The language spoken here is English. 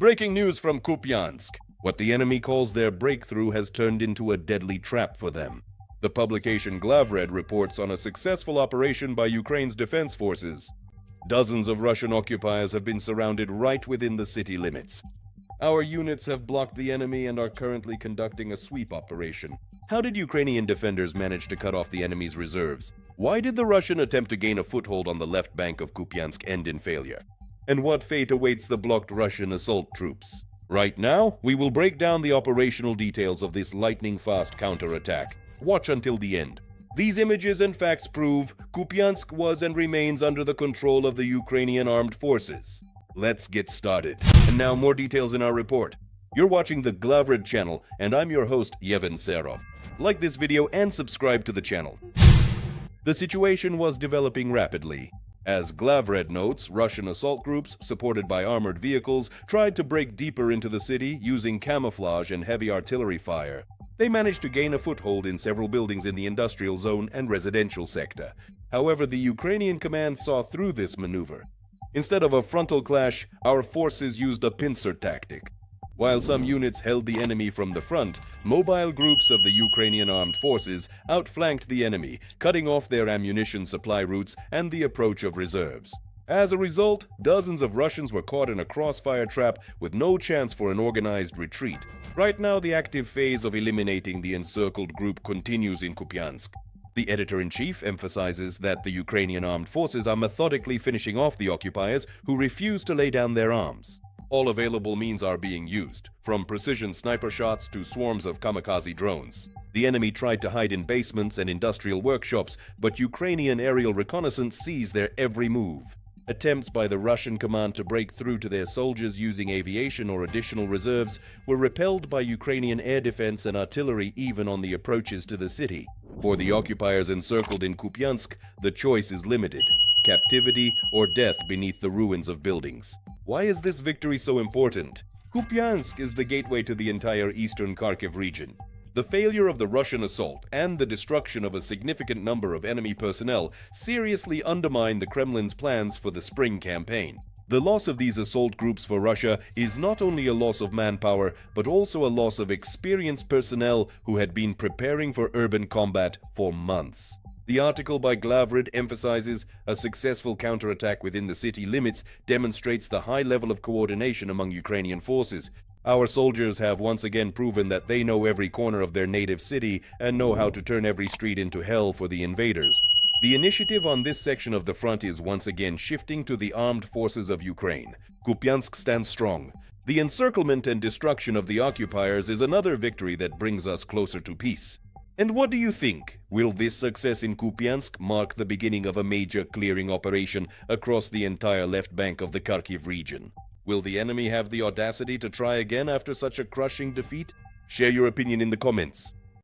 Breaking news from Kupiansk. What the enemy calls their breakthrough has turned into a deadly trap for them. The publication Glavred reports on a successful operation by Ukraine's defense forces. Dozens of Russian occupiers have been surrounded right within the city limits. Our units have blocked the enemy and are currently conducting a sweep operation. How did Ukrainian defenders manage to cut off the enemy's reserves? Why did the Russian attempt to gain a foothold on the left bank of Kupiansk end in failure? And what fate awaits the blocked Russian assault troops? Right now, we will break down the operational details of this lightning-fast counterattack. Watch until the end. These images and facts prove Kupiansk was and remains under the control of the Ukrainian armed forces. Let's get started. And now more details in our report. You're watching the Glavred channel, and I'm your host, Yevhen Serov. Like this video and subscribe to the channel. The situation was developing rapidly. As Glavred notes, Russian assault groups, supported by armored vehicles, tried to break deeper into the city using camouflage and heavy artillery fire. They managed to gain a foothold in several buildings in the industrial zone and residential sector. However, the Ukrainian command saw through this maneuver. Instead of a frontal clash, our forces used a pincer tactic. While some units held the enemy from the front, mobile groups of the Ukrainian armed forces outflanked the enemy, cutting off their ammunition supply routes and the approach of reserves. As a result, dozens of Russians were caught in a crossfire trap with no chance for an organized retreat. Right now, the active phase of eliminating the encircled group continues in Kupiansk. The editor-in-chief emphasizes that the Ukrainian armed forces are methodically finishing off the occupiers who refuse to lay down their arms. All available means are being used, from precision sniper shots to swarms of kamikaze drones. The enemy tried to hide in basements and industrial workshops, but Ukrainian aerial reconnaissance sees their every move. Attempts by the Russian command to break through to their soldiers using aviation or additional reserves were repelled by Ukrainian air defense and artillery even on the approaches to the city. For the occupiers encircled in Kupiansk, the choice is limited: captivity or death beneath the ruins of buildings. Why is this victory so important? Kupiansk is the gateway to the entire eastern Kharkiv region. The failure of the Russian assault and the destruction of a significant number of enemy personnel seriously undermine the Kremlin's plans for the spring campaign. The loss of these assault groups for Russia is not only a loss of manpower, but also a loss of experienced personnel who had been preparing for urban combat for months. The article by Glavred emphasizes a successful counterattack within the city limits demonstrates the high level of coordination among Ukrainian forces. Our soldiers have once again proven that they know every corner of their native city and know how to turn every street into hell for the invaders. The initiative on this section of the front is once again shifting to the armed forces of Ukraine. Kupiansk stands strong. The encirclement and destruction of the occupiers is another victory that brings us closer to peace. And what do you think? Will this success in Kupiansk mark the beginning of a major clearing operation across the entire left bank of the Kharkiv region? Will the enemy have the audacity to try again after such a crushing defeat? Share your opinion in the comments.